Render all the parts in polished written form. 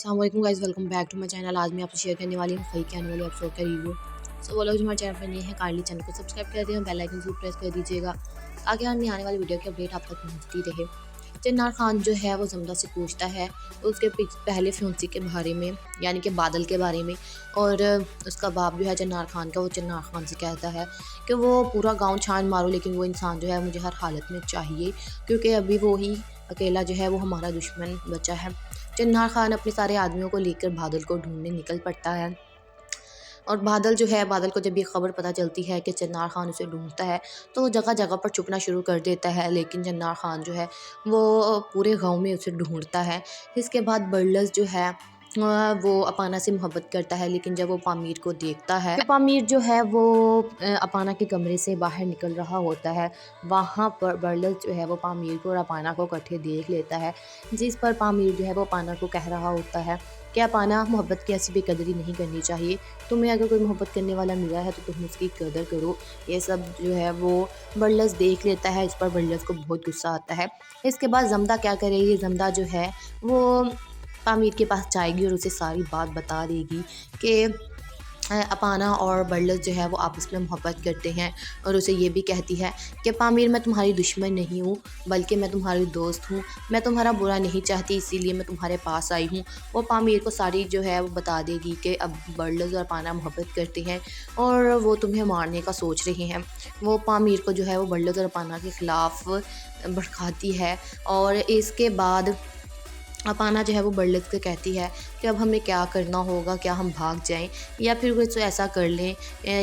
अस्सलाम वालेकुम guys, welcome back to my channel. आज मैं आपसे शेयर करने वाली हूँ फही के आने वाले एपिसोड का रिव्यू। सो वो लोग जो हमारे चैनल पर नए हैं, काइंडली चैनल को सब्सक्राइब कर दें, बेल आइकन जरूर प्रेस कर दीजिएगा ताकि आने आने वाली वीडियो की अपडेट आप तक पहुँचती रहे। जन्नार खान जो है वो जमदा से पूछता है उसके पहले फ्यूंसी के बारे में, यानी कि बादल के बारे में। और उसका बाप जो है जन्नार खान का, वो जन्नार खान से कहता है कि वो पूरा गांव छान मारो लेकिन वो इंसान जो है मुझे हर हालत में चाहिए, क्योंकि अभी वो ही अकेला जो है वो हमारा दुश्मन बचा है। जन्नार खान अपने सारे आदमियों को लेकर बादल को ढूंढने निकल पड़ता है। और बादल जो है, बादल को जब ये खबर पता चलती है कि जन्नार खान उसे ढूंढता है तो वो जगह जगह पर छुपना शुरू कर देता है, लेकिन जन्नार खान जो है वो पूरे गांव में उसे ढूंढता है। इसके बाद बर्लस जो है वो अपाना से मोहब्बत करता है, लेकिन जब वो पामीर को देखता है कि पामीर जो है वो अपाना के कमरे से बाहर निकल रहा होता है, वहाँ पर बर्लस जो है वो पामीर को और अपाना को इकट्ठे देख लेता है। जिस पर पामीर जो है वो अपाना को कह रहा होता है कि अपाना, मोहब्बत की ऐसी बेकदरी नहीं करनी चाहिए। तुम्हें अगर कोई मोहब्बत करने वाला मिला है तो तुम उसकी कदर करो। ये सब जो है वो बर्लस देख लेता है। इस पर बर्लस को बहुत गुस्सा आता है। इसके बाद जमदा क्या करेगी, जमदा जो है वो पामीर के पास जाएगी और उसे सारी बात बता देगी कि अपाना और बर्लस जो है वो आपस में मोहब्बत करते हैं। और उसे ये भी कहती है कि पामीर, मैं तुम्हारी दुश्मन नहीं हूँ बल्कि मैं तुम्हारी दोस्त हूँ। मैं तुम्हारा बुरा नहीं चाहती, इसीलिए मैं तुम्हारे पास आई हूँ। वो पामीर को सारी जो है वो बता देगी कि अब बर्लस और अपाना मोहब्बत करते हैं और वो तुम्हें मारने का सोच रहे हैं। वो पामीर को जो है वो बर्लस और अपाना के ख़िलाफ़ भड़काती है। और इसके बाद अपाना जो है वो बर्लस को कहती है कि अब हमें क्या करना होगा, क्या हम भाग जाएं या फिर कुछ ऐसा कर लें,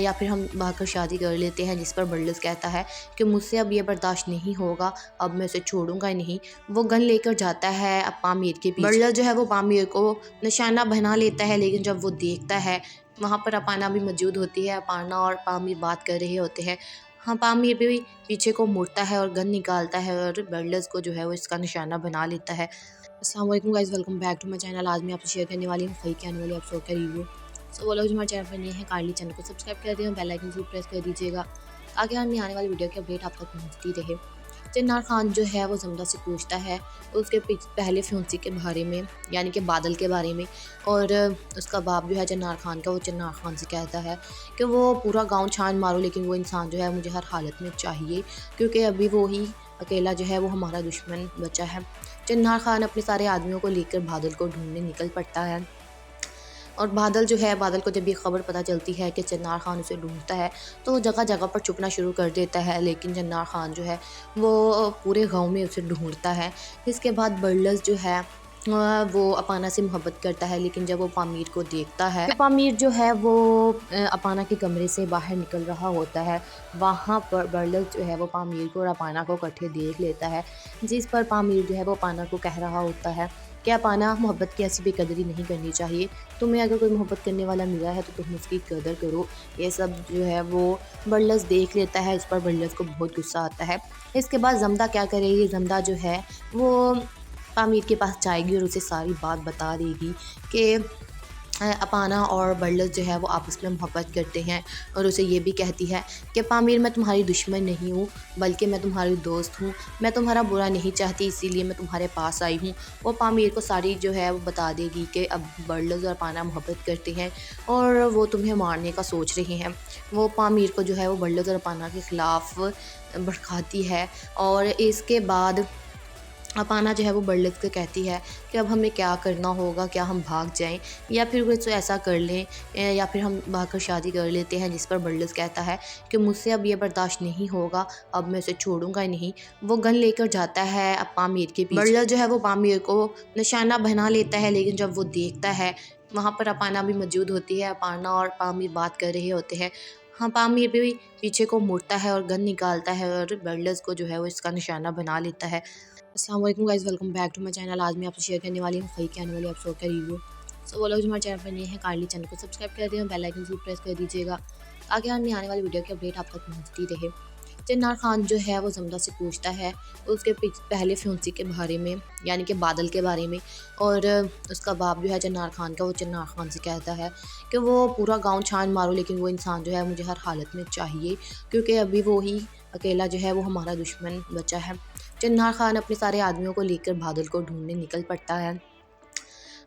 या फिर हम भागकर शादी कर लेते हैं। जिस पर बर्लस कहता है कि मुझसे अब ये बर्दाश्त नहीं होगा, अब मैं उसे छोड़ूंगा नहीं। वो गन लेकर जाता है अब पामीर के पीछे। बर्लस जो है वो पामीर को निशाना बना लेता है, लेकिन जब वो देखता है वहाँ पर अपाना भी मौजूद होती है। अपाना और पामीर बात कर रहे होते हैं। हाँ, पामीर भी पीछे को मुड़ता है और गन निकालता है और बर्लस को जो है वो इसका निशाना बना लेता है। अस्सलाम वालेकुम guys, welcome back to my channel. आज मैं आपसे शेयर करने वाली हूँ फही के आने वाले एपिसोड का रिव्यू। सो वो लोग जो हमारे चैनल पर नए हैं, काइंडली चैनल को सब्सक्राइब कर दें, बेल आइकन जरूर प्रेस कर दीजिएगा ताकि आने आने वाली वीडियो की अपडेट आप तक पहुँचती रहे। जन्नार खान जो है वो जमदा से पूछता है उसके पहले फ्यूंसी के बारे में, यानी कि बादल के बारे में। और उसका बाप जो है जन्नार खान का, वो जन्नार खान से कहता है कि वो पूरा गांव छान मारो लेकिन वो इंसान जो है मुझे हर हालत में चाहिए, क्योंकि अभी वो ही अकेला जो है वो हमारा दुश्मन बचा है। जन्नार खान अपने सारे आदमियों को लेकर बादल को ढूंढने निकल पड़ता है। और बादल जो है, बादल को जब ये खबर पता चलती है कि जन्नार खान उसे ढूंढता है तो वो जगह जगह पर छुपना शुरू कर देता है, लेकिन जन्नार खान जो है वो पूरे गांव में उसे ढूंढता है। इसके बाद बर्लस जो है वो अपाना से मोहब्बत करता है, लेकिन जब वो पामीर को देखता है कि पामीर जो है वो अपाना के कमरे से बाहर निकल रहा होता है, वहाँ पर बर्लस जो है वो पामीर को और अपाना को इकट्ठे देख लेता है। जिस पर पामीर जो है वो अपाना को कह रहा होता है कि अपाना, मोहब्बत की ऐसी बेकदरी नहीं करनी चाहिए। तुम्हें अगर कोई मोहब्बत करने वाला मिला है तो तुम उसकी कदर करो। ये सब जो है वो बर्लस देख लेता है। इस पर बर्लस को बहुत गुस्सा आता है। इसके बाद जमदा क्या करेगी, जमदा जो है वो पामीर के पास जाएगी और उसे सारी बात बता देगी कि अपाना और बर्लस जो है वो आपस में मोहब्बत करते हैं। और उसे ये भी कहती है कि पामीर, मैं तुम्हारी दुश्मन नहीं हूँ बल्कि मैं तुम्हारी दोस्त हूँ। मैं तुम्हारा बुरा नहीं चाहती, इसीलिए मैं तुम्हारे पास आई हूँ। वो पामीर को सारी जो है वो बता देगी कि अब बर्लस और अपाना मोहब्बत करते हैं और वो तुम्हें मारने का सोच रहे हैं। वो पामीर को जो है वो बर्लस और अपाना के ख़िलाफ़ भड़काती है। और इसके बाद अपाना जो है वो बर्लस को कहती है कि अब हमें क्या करना होगा, क्या हम भाग जाएं या फिर कुछ ऐसा कर लें, या फिर हम भागकर शादी कर लेते हैं। जिस पर बर्लस कहता है कि मुझसे अब ये बर्दाश्त नहीं होगा, अब मैं उसे छोड़ूंगा ही नहीं। वो गन लेकर जाता है अब पामीर के पीछे। बर्लस जो है वो पामीर को निशाना बना लेता है, लेकिन जब वो देखता है वहाँ पर अपाना भी मौजूद होती है। अपाना और पामीर बात कर रहे होते हैं। हाँ, पामीर भी पीछे को मुड़ता है और गन निकालता है और बर्लस को जो है वो इसका निशाना बना लेता है। अस्सलाम वालेकुम guys, welcome back to my channel. आज मैं आपसे शेयर करने वाली हूँ फही के आने वाले एपिसोड का रिव्यू। सो वो लोग जो हमारे चैनल पर नए हैं, काइंडली चैनल को सब्सक्राइब कर दें, बेल आइकन जरूर प्रेस कर दीजिएगा ताकि आने आने वाली वीडियो की अपडेट आप तक पहुँचती रहे। जन्नार खान जो है वो जमदा से पूछता है उसके पहले फ्यूंसी के बारे में, यानी कि बादल के बारे में। और उसका बाप जो है जन्नार खान का, वो जन्नार खान से कहता है कि वो पूरा गांव छान मारो लेकिन वो इंसान जो है मुझे हर हालत में चाहिए, क्योंकि अभी वो ही अकेला जो है वो हमारा दुश्मन बचा है। जन्नार खान अपने सारे आदमियों को लेकर बादल को ढूंढने निकल पड़ता है।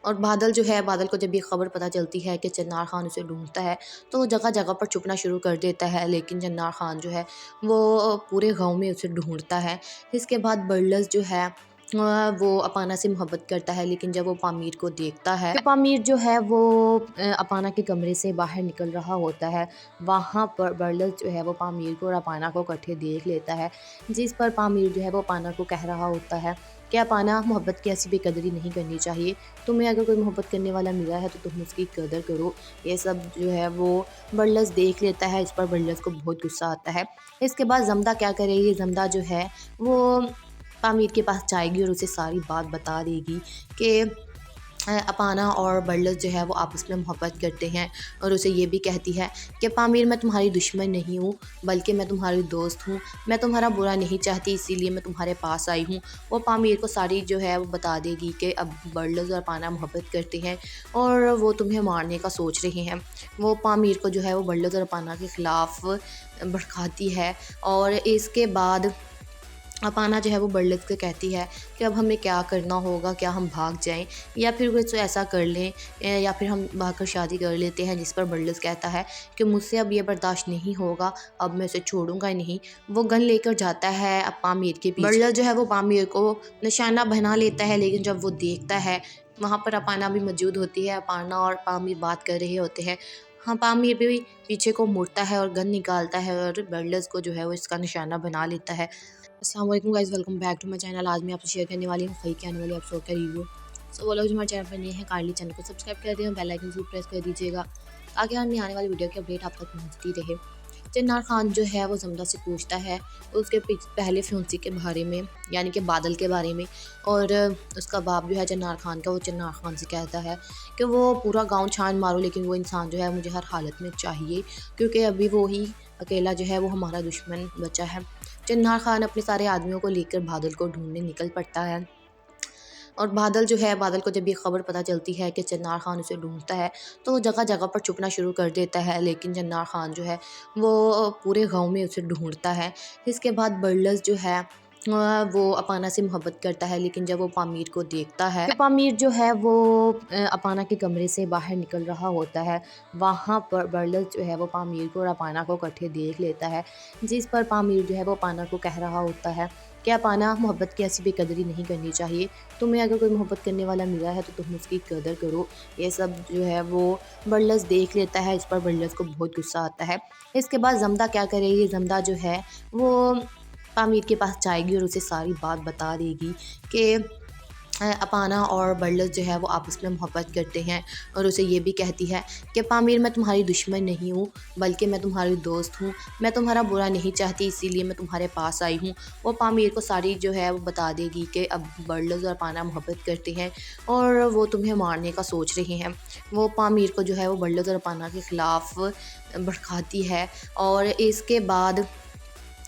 और बादल जो है, बादल को जब ये खबर पता चलती है कि जन्नार खान उसे ढूंढता है, तो वो जगह जगह पर छुपना शुरू कर देता है। लेकिन जन्नार खान जो है वो पूरे गांव में उसे ढूंढता है। इसके बाद बर्लस जो है वो अपाना से मोहब्बत करता है। लेकिन जब वो पामीर को देखता है कि पामीर जो है वो अपाना के कमरे से बाहर निकल रहा होता है, वहाँ पर बर्लस जो है वो पामीर को और अपाना को इकट्ठे देख लेता है। जिस पर पामीर जो है वो अपाना को कह रहा होता है कि अपाना, मोहब्बत की ऐसी बेकदरी नहीं करनी चाहिए। तुम्हें अगर कोई मोहब्बत करने वाला मिला है तो तुम उसकी कदर करो। ये सब जो है वो बर्लस देख लेता है। इस पर बर्लस को बहुत गुस्सा आता है। इसके बाद जमदा क्या करेगी, जमदा जो है वो पामीर के पास जाएगी और उसे सारी बात बता देगी कि अपाना और बर्लस जो है वो आपस में मोहब्बत करते हैं। और उसे ये भी कहती है कि पामीर, मैं तुम्हारी दुश्मन नहीं हूँ, बल्कि मैं तुम्हारी दोस्त हूँ। मैं तुम्हारा बुरा नहीं चाहती, इसीलिए मैं तुम्हारे पास आई हूँ। वो पामीर को सारी जो है वो बता देगी कि अब बर्लस और अपाना मोहब्बत करते हैं और वो तुम्हें मारने का सोच रहे हैं। वो पामीर को जो है वो बर्लस और अपाना के ख़िलाफ़ भड़काती है। और इसके बाद अपाना जो है वो बर्लस से कहती है कि अब हमें क्या करना होगा, क्या हम भाग जाएं या फिर कुछ ऐसा कर लें, या फिर हम भागकर शादी कर लेते हैं। जिस पर बर्लस कहता है कि मुझसे अब ये बर्दाश्त नहीं होगा, अब मैं उसे छोड़ूंगा ही नहीं। वो गन लेकर जाता है अब पामीर के पीछे। बर्लस जो है वो पामीर को निशाना बना लेता है। लेकिन जब वो देखता है वहाँ पर अपाना भी मौजूद होती है, अपाना और पामीर बात कर रहे होते हैं। हाँ, पामीर भी पीछे को मुड़ता है और गन निकालता है और बर्लस को जो है वो इसका निशाना बना लेता है। अस्सलाम वालेकुम guys, welcome back to my channel. आज मैं आपसे शेयर करने वाली हूँ फई के आने वाले एपिसोड का रिव्यू। सो वो लोग जो हमारे चैनल पर नए हैं, काइंडली चैनल को सब्सक्राइब कर दें और बेल आइकन जरूर प्रेस कर दीजिएगा ताकि आने आने वाली वीडियो की अपडेट आप तक पहुँचती रहे। जन्नार खान जो है वो जमदा से पूछता है उसके पहले फ्यूंसी के बारे में, यानी कि बादल के बारे में। और उसका बाप जो है जन्नार खान का, वो जन्नार खान से कहता है कि वो पूरा गांव छान मारो, लेकिन वो इंसान जो है मुझे हर हालत में चाहिए, क्योंकि अभी वो ही अकेला जो है वो हमारा दुश्मन बचा है। जन्नार खान अपने सारे आदमियों को लेकर बादल को ढूंढने निकल पड़ता है। और बादल जो है, बादल को जब ये खबर पता चलती है कि जन्नार खान उसे ढूंढता है, तो वो जगह जगह पर छुपना शुरू कर देता है। लेकिन जन्नार खान जो है वो पूरे गांव में उसे ढूंढता है। इसके बाद बर्लस जो है वो अपाना से मोहब्बत करता है। लेकिन जब वो पामीर को देखता है कि पामीर जो है वो अपाना के कमरे से बाहर निकल रहा होता है, वहाँ पर बर्लस जो है वो पामीर को और अपाना को इकट्ठे देख लेता है। जिस पर पामीर जो है वो अपाना को कह रहा होता है कि अपाना, मोहब्बत की ऐसी बेकदरी नहीं करनी चाहिए। तुम्हें अगर कोई मोहब्बत करने वाला मिला है तो तुम उसकी कदर करो। ये सब जो है वो बर्लस देख लेता है। इस पर बर्लस को बहुत गुस्सा आता है। इसके बाद जमदा क्या करेगी, जमदा जो है वो पामीर के पास जाएगी और उसे सारी बात बता देगी कि अपाना और बर्लस जो है वो आपस में मोहब्बत करते हैं। और उसे ये भी कहती है कि पामीर, मैं तुम्हारी दुश्मन नहीं हूँ, बल्कि मैं तुम्हारी दोस्त हूँ। मैं तुम्हारा बुरा नहीं चाहती, इसीलिए मैं तुम्हारे पास आई हूँ। वो पामीर को सारी जो है वो बता देगी कि अब बर्लस और अपाना मोहब्बत करते हैं और वो तुम्हें मारने का सोच रहे हैं। वो पामीर को जो है वो बर्लस और अपाना के ख़िलाफ़ भड़काती है। और इसके बाद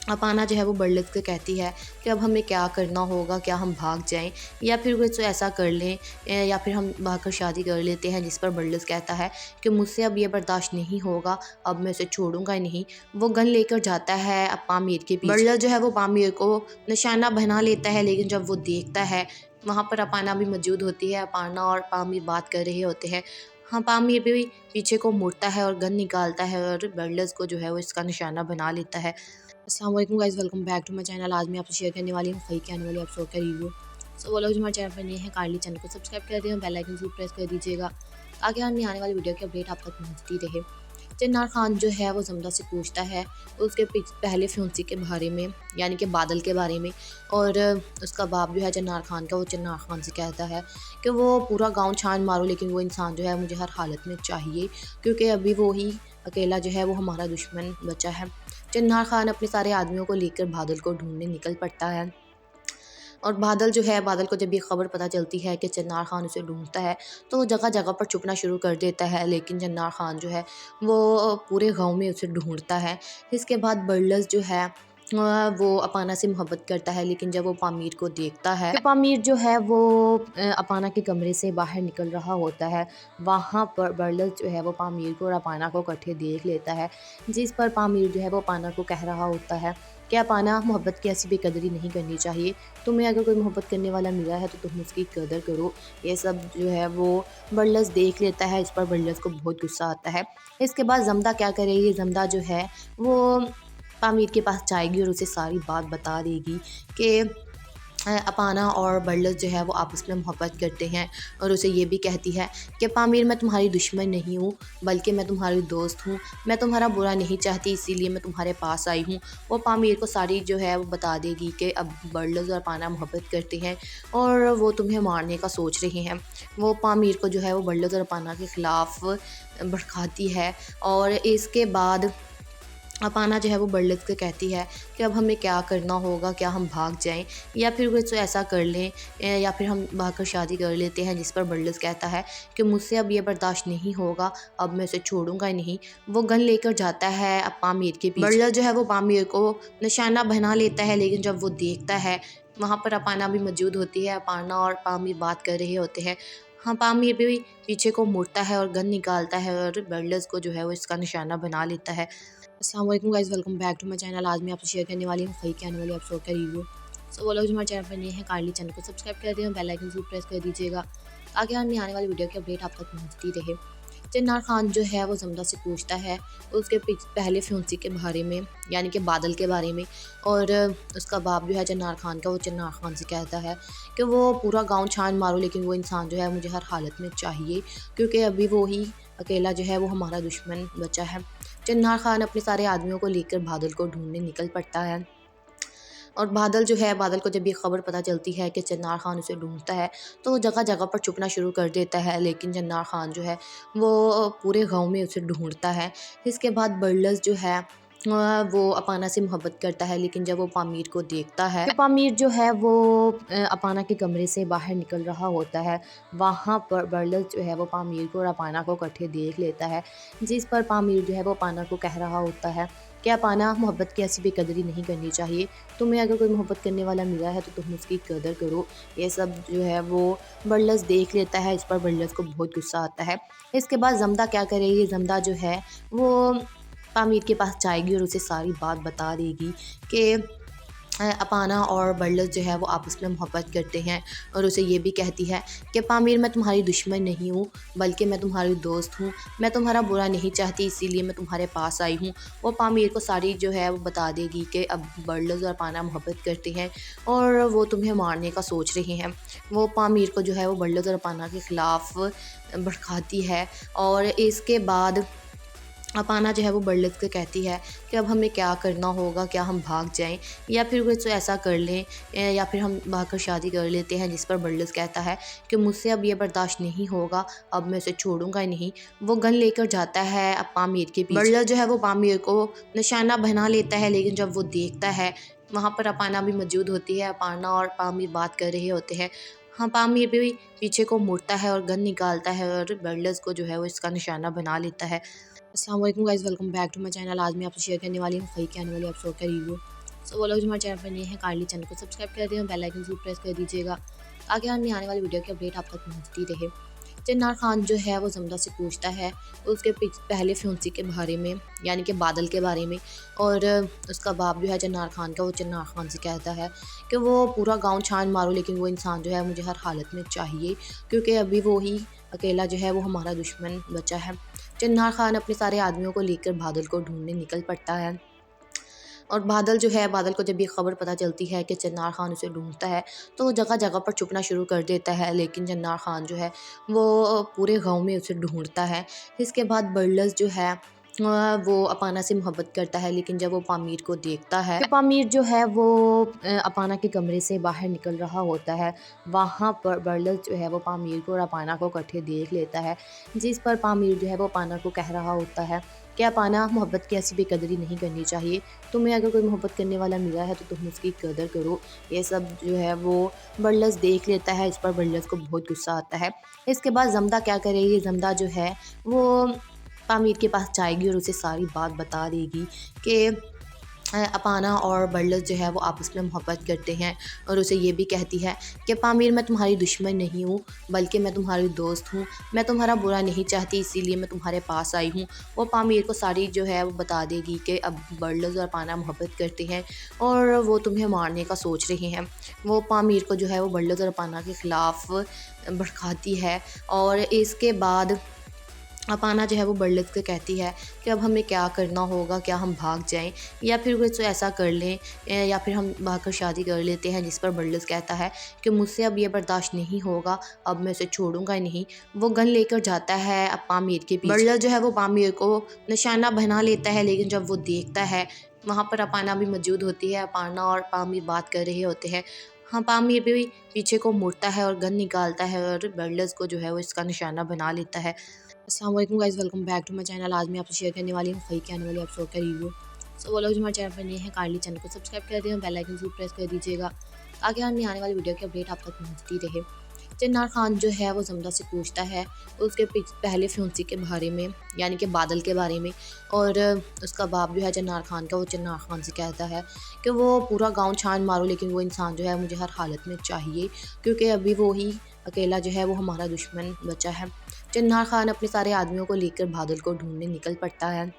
अपाना जो है वो बर्लस से कहती है कि अब हमें क्या करना होगा, क्या हम भाग जाएं या फिर कुछ ऐसा कर लें, या फिर हम भागकर शादी कर लेते हैं। जिस पर बर्लस कहता है कि मुझसे अब ये बर्दाश्त नहीं होगा, अब मैं उसे छोड़ूंगा ही नहीं। वो गन लेकर जाता है अब पामीर के पीछे। बर्लस जो है वो पामीर को निशाना बना लेता है। लेकिन जब वो देखता है वहाँ पर अपाना भी मौजूद होती है, अपाना और पामीर बात कर रहे होते हैं। हाँ, पामीर भी पीछे को मुड़ता है और गन निकालता है और बर्लस को जो है वो इसका निशाना बना लेता है। अस्सलाम वालेकुम guys, welcome back to my channel. आज मैं आपसे शेयर करने वाली हूँ फई के आने वाले एपिसोड का रिव्यू। सो वो लोग जो हमारे चैनल पर नए हैं, काइंडली चैनल को सब्सक्राइब कर दें और बेल आइकन जरूर प्रेस कर दीजिएगा ताकि आने आने वाली वीडियो की अपडेट आप तक पहुँचती रहे। जन्नार खान जो है वो जमदा से पूछता है उसके पहले फ्यूंसी के बारे में, यानी कि बादल के बारे में। और उसका बाप जो है जन्नार खान का, वो जन्नार खान से कहता है कि वो पूरा गांव छान मारो, लेकिन वो इंसान जो है मुझे हर हालत में चाहिए, क्योंकि अभी वो ही अकेला जो है वो हमारा दुश्मन बचा है। जन्नार खान अपने सारे आदमियों को लेकर बादल को ढूंढने निकल पड़ता है। और बादल जो है, बादल को जब ये खबर पता चलती है कि जन्नार खान उसे ढूंढता है, तो वो जगह जगह पर छुपना शुरू कर देता है। लेकिन जन्नार खान जो है वो पूरे गांव में उसे ढूंढता है। इसके बाद बर्लस जो है वो अपाना से मोहब्बत करता है। लेकिन जब वो पामीर को देखता है कि पामीर जो है वो अपाना के कमरे से बाहर निकल रहा होता है, वहाँ पर बर्लस जो है वो पामीर को और अपाना को इकट्ठे देख लेता है। जिस पर पामीर जो है वो अपाना को कह रहा होता है क्या पाना मोहब्बत की ऐसी बेकदरी नहीं करनी चाहिए। तुम्हें अगर कोई मोहब्बत करने वाला मिला है तो तुम उसकी कदर करो। ये सब जो है वो बरलस देख लेता है, इस पर बरलस को बहुत गुस्सा आता है। इसके बाद जमदा क्या करेगी, जमदा जो है वो पामीर के पास जाएगी और उसे सारी बात बता देगी कि अपाना और बरलस जो है वो आपस में मोहब्बत करते हैं, और उसे ये भी कहती है कि पामीर मैं तुम्हारी दुश्मन नहीं हूँ, बल्कि मैं तुम्हारी दोस्त हूँ। मैं तुम्हारा बुरा नहीं चाहती, इसीलिए मैं तुम्हारे पास आई हूँ। वो पामीर को सारी जो है वो बता देगी कि अब बरलस और अपाना मोहब्बत करते हैं और वो तुम्हें मारने का सोच रहे हैं। वो पामीर को जो है वो बरलस और अपाना के ख़िलाफ़ भड़काती है, और इसके बाद अपाना जो है वो बरलस से कहती है कि अब हमें क्या करना होगा, क्या हम भाग जाएं या फिर कुछ ऐसा कर लें, या फिर हम भागकर शादी कर लेते हैं। जिस पर बरलस कहता है कि मुझसे अब ये बर्दाश्त नहीं होगा, अब मैं उसे छोड़ूंगा ही नहीं। वो गन लेकर जाता है अब पामीर के पीछे। बरलस जो है वो पामीर को निशाना बना लेता है, लेकिन जब वो देखता है वहाँ पर अपाना भी मौजूद होती है। अपाना और पामीर बात कर रहे होते हैं। हाँ, पामीर भी पीछे को मुड़ता है और गन निकालता है और बरलस को जो है वो इसका निशाना बना लेता है। अस्सलाम वालेकुम guys, welcome back to my channel. आज मैं आपसे शेयर करने वाली हूँ फही के आने वाले एपिसोड का रिव्यू। सो वो लोग जो हमारे चैनल पर नए हैं, काइंडली चैनल को सब्सक्राइब कर दें और बेल आइकन जरूर प्रेस कर दीजिएगा ताकि हमें आने वाली वीडियो की अपडेट आप तक पहुँचती रहे। जन्नार खान जो है वो जमदा से पूछता है उसके पहले फ्यूंसी के बारे में, यानी कि बादल के बारे में। और उसका बाप जो है जन्नार खान का, वो जन्नार खान से कहता है कि वो पूरा गांव छान मारो, लेकिन वो इंसान जो है मुझे हर हालत में चाहिए, क्योंकि अभी वो ही अकेला जो है वो हमारा दुश्मन बचा है। जन्नार खान अपने सारे आदमियों को लेकर बादल को ढूंढने निकल पड़ता है, और बादल जो है, बादल को जब ये खबर पता चलती है कि जन्नार खान उसे ढूंढता है तो वो जगह जगह पर छुपना शुरू कर देता है। लेकिन जन्नार खान जो है वो पूरे गांव में उसे ढूंढता है। इसके बाद बरलस जो है वो अपाना से मोहब्बत करता है, लेकिन जब वो पामीर को देखता है कि पामीर जो है वो अपाना के कमरे से बाहर निकल रहा होता है, वहाँ पर बरलस जो है वो पामीर को और अपाना को इकट्ठे देख लेता है। जिस पर पामीर जो है वो अपाना को कह रहा होता है कि अपाना मोहब्बत की ऐसी बेकदरी नहीं करनी चाहिए। तुम्हें अगर कोई मोहब्बत करने वाला मिला है तो तुम उसकी कदर करो। ये सब जो है वो बरलस देख लेता है, इस पर बरलस को बहुत गुस्सा आता है। इसके बाद जमदा क्या करेगी, जमदा जो है वो पामीर के पास जाएगी और उसे सारी बात बता देगी कि अपाना और बरलस जो है वो आपस में मोहब्बत करते हैं, और उसे ये भी कहती है कि पामीर मैं तुम्हारी दुश्मन नहीं हूँ, बल्कि मैं तुम्हारी दोस्त हूँ। मैं तुम्हारा बुरा नहीं चाहती, इसीलिए मैं तुम्हारे पास आई हूँ। वो पामीर को सारी जो है वो बता देगी कि अब बरलस और अपाना मोहब्बत करते हैं और वो तुम्हें मारने का सोच रहे हैं। वो पामीर को जो है वो बरलस और अपाना के ख़िलाफ़ भड़काती है, और इसके बाद अपाना जो है वो बरलस से कहती है कि अब हमें क्या करना होगा, क्या हम भाग जाएं या फिर कुछ ऐसा कर लें, या फिर हम भागकर शादी कर लेते हैं। जिस पर बरलस कहता है कि मुझसे अब ये बर्दाश्त नहीं होगा, अब मैं उसे छोड़ूंगा ही नहीं। वो गन लेकर जाता है अब पामीर के पीछे। बरलस जो है वो पामीर को निशाना बना लेता है, लेकिन जब वो देखता है वहाँ पर अपाना भी मौजूद होती है। अपाना और पामीर बात कर रहे होते हैं। हाँ, पामीर भी पीछे को मुड़ता है और गन निकालता है और बरलस को जो है वो इसका निशाना बना लेता है। अस्सलाम वालेकुम guys, welcome back to my channel. आज मैं आपसे शेयर करने वाली हूँ फही के आने वाले एपिसोड का रिव्यू। सो वो लोग जो हमारे चैनल पर नए हैं, काइंडली चैनल को सब्सक्राइब कर दें और बेल आइकन जरूर प्रेस कर दीजिएगा ताकि हमें आने वाली वीडियो की अपडेट आप तक पहुँचती रहे। जन्नार खान जो है वो जमदा से पूछता है उसके पहले फ्यूंसी के बारे में, यानी कि बादल के बारे में। और उसका बाप जो है जन्नार खान का, वो जन्नार खान से कहता है कि वो पूरा गांव छान मारो, लेकिन वो इंसान जो है मुझे हर हालत में चाहिए, क्योंकि अभी वो ही अकेला जो है वो हमारा दुश्मन बचा है। जन्नार खान अपने सारे आदमियों को लेकर बादल को ढूंढने निकल पड़ता है, और बादल जो है, बादल को जब ये खबर पता चलती है कि जन्नार खान उसे ढूंढता है तो वो जगह जगह पर छुपना शुरू कर देता है। लेकिन जन्नार खान जो है वो पूरे गांव में उसे ढूंढता है। इसके बाद बरलस जो है वो अपाना से मोहब्बत करता है, लेकिन जब वो पामीर को देखता है कि पामीर जो है वो अपाना के कमरे से बाहर निकल रहा होता है, वहाँ पर बरलस जो है वो पामीर को और अपाना को इकट्ठे देख लेता है। जिस पर पामीर जो है वो अपाना को कह रहा होता है कि अपाना मोहब्बत की ऐसी बेकदरी नहीं करनी चाहिए। तुम्हें अगर कोई मोहब्बत करने वाला मिला है तो तुम उसकी कदर करो। ये सब जो है वो बरलस देख लेता है, इस पर बरलस को बहुत गुस्सा आता है। इसके बाद जमदा क्या करेगी, जमदा जो है वो पामीर के पास जाएगी और उसे सारी बात बता देगी कि अपाना और बर्लस जो है वो आपस में मोहब्बत करते हैं और उसे ये भी कहती है कि पामीर मैं तुम्हारी दुश्मन नहीं हूँ बल्कि मैं तुम्हारी दोस्त हूँ। मैं तुम्हारा बुरा नहीं चाहती इसीलिए मैं तुम्हारे पास आई हूँ। वो पामीर को सारी जो है वो बता देगी कि अब बर्लस और अपाना मोहब्बत करते हैं और वो तुम्हें मारने का सोच रहे हैं। वो पामीर को जो है वो बर्लस और अपाना के ख़िलाफ़ भड़काती है और इसके बाद अपाना जो है वो बर्लस को कहती है कि अब हमें क्या करना होगा, क्या हम भाग जाएं या फिर कुछ ऐसा कर लें या फिर हम भागकर शादी कर लेते हैं। जिस पर बर्लस कहता है कि मुझसे अब ये बर्दाश्त नहीं होगा, अब मैं उसे छोड़ूंगा ही नहीं। वो गन लेकर जाता है अब पामीर के पीछे। बर्लस जो है वो पामीर को निशाना बना लेता है, लेकिन जब वो देखता है वहाँ पर अपाना भी मौजूद होती है। अपाना और पामीर बात कर रहे होते हैं। हाँ, पामीर भी पीछे को मुड़ता है और गन निकालता है और बर्लस को जो है वो इसका निशाना बना लेता है। अस्सलाम वालेकुम guys, welcome back to my channel. आज मैं आपसे शेयर करने वाली हूँ फई के आने वाले एपिसोड का रिव्यू। सो वो लोग जो हमारे चैनल पर नए हैं काइंडली चैनल को सब्सक्राइब कर दें, बेल आइकन जरूर प्रेस कर दीजिएगा ताकि हमें आने वाली वीडियो की अपडेट आप तक पहुँचती रहे। चिन्नार खान जो है वो जमदा से पूछता है उसके पहले फ्यूंसी के बारे में, यानी कि बादल के बारे में। और उसका बाप जो है चिन्नार खान का, वो चिन्नार खान से कहता है कि वो पूरा गांव छान मारो लेकिन वो इंसान जो है मुझे हर हालत में चाहिए, क्योंकि अभी वो ही अकेला जो है वो हमारा दुश्मन बचा है। चिन्नार खान अपने सारे आदमियों को लेकर बादल को ढूंढने निकल पड़ता है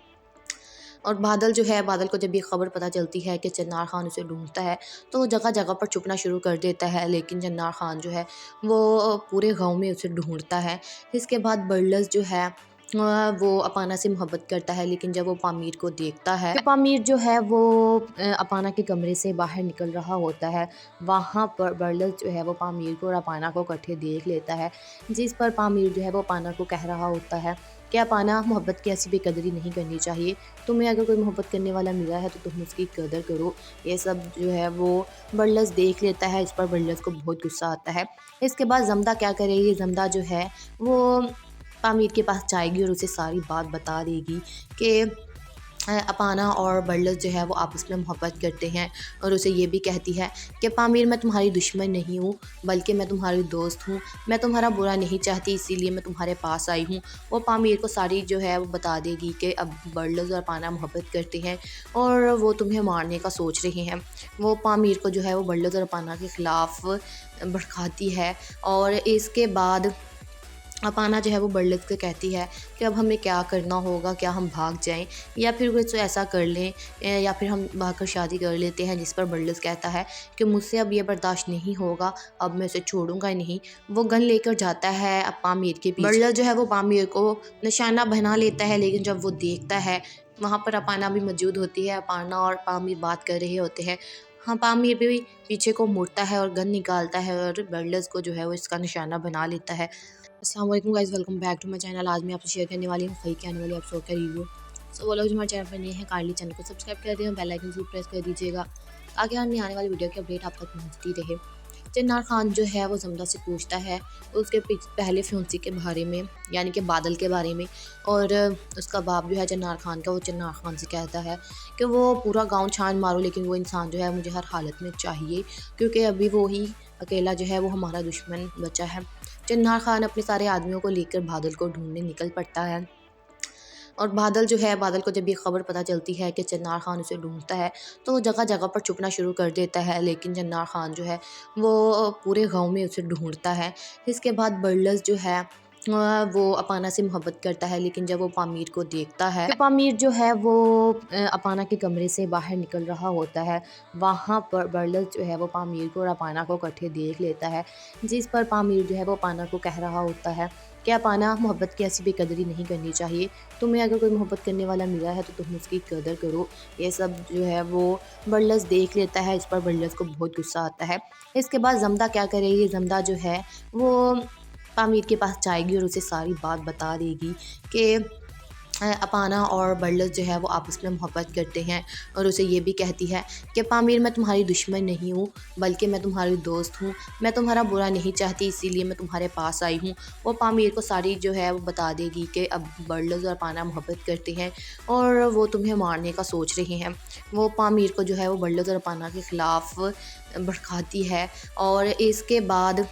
और बादल जो है, बादल को जब ये खबर पता चलती है कि चिन्नार खान उसे ढूंढता है तो वो जगह जगह पर छुपना शुरू कर देता है। लेकिन चिन्नार खान जो है वो पूरे गांव में उसे ढूंढता है। इसके बाद बर्लस जो है वो अपाना से मोहब्बत करता है, लेकिन जब वो पामीर को देखता है, पामीर जो है वो अपाना के कमरे से बाहर निकल रहा होता है। वहाँ पर बर्लस जो है वो पामीर को और अपाना को इकट्ठे देख लेता है। जिस पर पामीर जो है वो अपाना को कह रहा होता है कि अपाना, मोहब्बत की ऐसी बेकदरी नहीं करनी चाहिए। तुम्हें अगर कोई मोहब्बत करने वाला मिला है तो तुम उसकी कदर करो। ये सब जो है वो बर्लस देख लेता है। इस पर बर्लस को बहुत गुस्सा आता है। इसके बाद जमदा क्या करेगी, जमदा जो है वो पामीर के पास जाएगी और उसे सारी बात बता देगी कि अपाना और बर्लस जो है वो आपस में मोहब्बत करते हैं और उसे ये भी कहती है कि पामीर मैं तुम्हारी दुश्मन नहीं हूँ बल्कि मैं तुम्हारी दोस्त हूँ। मैं तुम्हारा बुरा नहीं चाहती इसीलिए मैं तुम्हारे पास आई हूँ। वो पामीर को सारी जो है वो बता देगी कि अब बर्लस और अपाना मोहब्बत करते हैं और वो तुम्हें मारने का सोच रहे हैं। वो पामीर को जो है वो बर्लस और अपाना के ख़िलाफ़ भड़काती है और इसके बाद अपाना जो है वो बर्लस को कहती है कि अब हमें क्या करना होगा, क्या हम भाग जाएं या फिर कुछ ऐसा कर लें या फिर हम भागकर शादी कर लेते हैं। जिस पर बर्लस कहता है कि मुझसे अब ये बर्दाश्त नहीं होगा, अब मैं उसे छोड़ूंगा ही नहीं। वो गन लेकर जाता है अब पामीर के पीछे। बर्लस जो है वो पामीर को निशाना बना लेता है, लेकिन जब वो देखता है वहाँ पर अपाना भी मौजूद होती है। अपाना और पामीर बात कर रहे होते हैं। हाँ, पामीर भी पीछे को मुड़ता है और गन निकालता है और बर्लस को जो है वो इसका निशाना बना लेता है। अस्सलाम वालेकुम guys, welcome back to my channel. आज मैं आपसे शेयर करने वाली हूँ फई के आने वाले एपिसोड का रिव्यू। सो वो लोग जो हमारे चैनल पर नए हैं काइंडली चैनल को सब्सक्राइब कर दें, बेल आइकन जरूर प्रेस कर दीजिएगा ताकि हमें आने वाली वीडियो की अपडेट आप तक पहुँचती रहे। चिन्नार खान जो है वो जमदा से पूछता है उसके पहले फ्यूंसी के बारे में, यानी कि बादल के बारे में। और उसका बाप जो है चिन्नार खान का, वो चिन्नार खान से कहता है कि वो पूरा गांव छान मारो लेकिन वो इंसान जो है मुझे हर हालत में चाहिए, क्योंकि अभी वो ही अकेला जो है वो हमारा दुश्मन बचा है। चिन्नार खान अपने सारे आदमियों को लेकर बादल को ढूंढने निकल पड़ता है और बादल जो है, बादल को जब ये खबर पता चलती है कि चिन्नार खान उसे ढूंढता है तो वो जगह जगह पर छुपना शुरू कर देता है। लेकिन चिन्नार खान जो है वो पूरे गांव में उसे ढूंढता है। इसके बाद बर्लस जो है वो अपाना से मोहब्बत करता है, लेकिन जब वो पामीर को देखता है, तो पामीर जो है वो अपाना के कमरे से बाहर निकल रहा होता है। वहाँ पर बर्लस जो है वो पामीर को और अपाना को इकट्ठे देख लेता है। जिस पर पामीर जो है वो अपाना को कह रहा होता है कि अपाना, मोहब्बत की ऐसी बेकदरी नहीं करनी चाहिए। तुम्हें अगर कोई मोहब्बत करने वाला मिला है तो तुम उसकी कदर करो। ये सब जो है वो बर्लस देख लेता है। इस पर बर्लस को बहुत गुस्सा आता है। इसके बाद जमदा क्या करेगी, जमदा जो है वो पामीर के पास जाएगी और उसे सारी बात बता देगी कि अपाना और बर्लस जो है वो आपस में मोहब्बत करते हैं और उसे ये भी कहती है कि पामीर मैं तुम्हारी दुश्मन नहीं हूँ बल्कि मैं तुम्हारी दोस्त हूँ। मैं तुम्हारा बुरा नहीं चाहती इसीलिए मैं तुम्हारे पास आई हूँ। वो पामीर को सारी जो है वो बता देगी कि अब बर्लस और अपाना मोहब्बत करते हैं और वो तुम्हें मारने का सोच रहे हैं। वो पामीर को जो है वो बर्लस और अपाना के ख़िलाफ़ भड़काती है और इसके बाद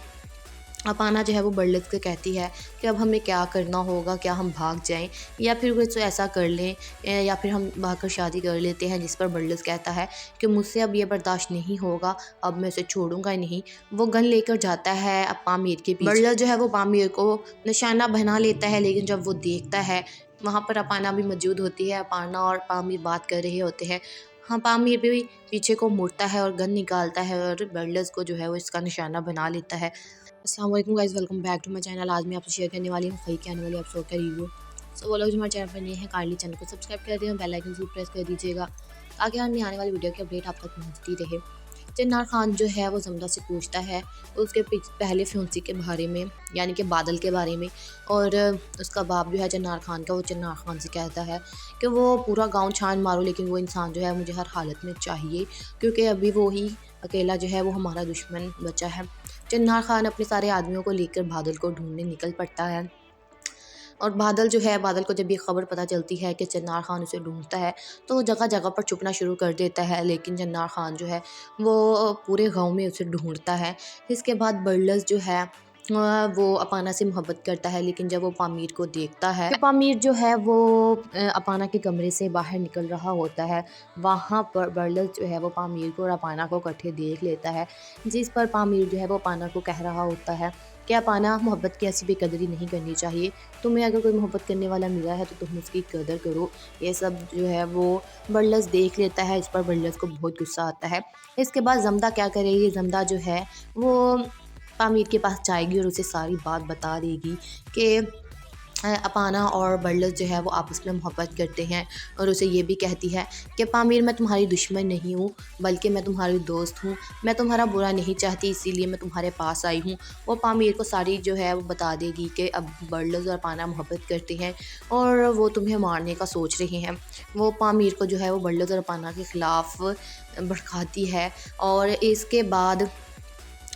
अपाना जो है वो बर्लिस को कहती है कि अब हमें क्या करना होगा, क्या हम भाग जाएं या फिर कुछ ऐसा कर लें, या फिर हम भागकर शादी कर लेते हैं। जिस पर बर्लिस कहता है कि मुझसे अब ये बर्दाश्त नहीं होगा, अब मैं उसे छोड़ूंगा ही नहीं। वो गन लेकर जाता है अब पामीर के पीछे। बर्लिस जो है वो पामीर को निशाना बना लेता है, लेकिन जब वो देखता है वहाँ पर अपाना भी मौजूद होती है। अपाना और पामीर बात कर रहे होते हैं। हाँ, पामीर भी पीछे को मुड़ता है और गन निकालता है और बर्लिस को जो है वो इसका निशाना बना लेता है। अस्सलाम वालेकुम guys, welcome back to my channel. आज मैं आपसे शेयर करने वाली हूँ फई के आने वाले एपिसोड का रिव्यू। सो वो लोग जो हमारे चैनल पर नए हैं, काइंडली चैनल को सब्सक्राइब कर दें, बेल आइकन जरूर प्रेस कर दीजिएगा ताकि आने आने वाली वीडियो की अपडेट आप तक पहुँचती रहे। जन्नार खान जो है वो जमदा से पूछता है उसके पहले फ्यूंसी के बारे में, यानी कि बादल के बारे में। और उसका बाप जो है जन्नार खान का, वो जन्नार खान से कहता है कि वो पूरा गांव छान मारो लेकिन वो इंसान जो है मुझे हर हालत में चाहिए, क्योंकि अभी वो ही अकेला जो है वो हमारा दुश्मन बचा है। जन्नार खान अपने सारे आदमियों को लेकर बादल को ढूंढने निकल पड़ता है। और बादल जो है, बादल को जब ये खबर पता चलती है कि जन्नार खान उसे ढूंढता है तो वो जगह जगह पर छुपना शुरू कर देता है। लेकिन जन्नार खान जो है वो पूरे गांव में उसे ढूंढता है। इसके बाद बर्लस जो है वो अपाना से मोहब्बत करता है, लेकिन जब वो पामीर को देखता है तो पामीर जो है वो अपाना के कमरे से बाहर निकल रहा होता है। वहाँ पर बर्लस जो है वो पामीर को और अपाना को इकट्ठे देख लेता है। जिस पर पामीर जो है वो अपाना को कह रहा होता है कि अपाना, मोहब्बत की ऐसी बेकदरी नहीं करनी चाहिए। तुम्हें अगर कोई मोहब्बत करने वाला मिला है तो तुम उसकी कदर करो। ये सब जो है वो बर्लस देख लेता है। इस पर बर्लस को बहुत गुस्सा आता है। इसके बाद जमदा क्या करेगी, जमदा जो है वो पामीर के पास जाएगी और उसे सारी बात बता देगी कि अपाना और बर्लस जो है वो आपस में मोहब्बत करते हैं। और उसे ये भी कहती है कि पामीर, मैं तुम्हारी दुश्मन नहीं हूँ बल्कि मैं तुम्हारी दोस्त हूँ। मैं तुम्हारा बुरा नहीं चाहती, इसीलिए मैं तुम्हारे पास आई हूँ। वो पामीर को सारी जो है वो बता देगी कि अब बर्लस और अपाना मोहब्बत करते हैं और वो तुम्हें मारने का सोच रहे हैं। वो पामीर को जो है वो बर्लस और अपाना के ख़िलाफ़ भड़काती है। और इसके बाद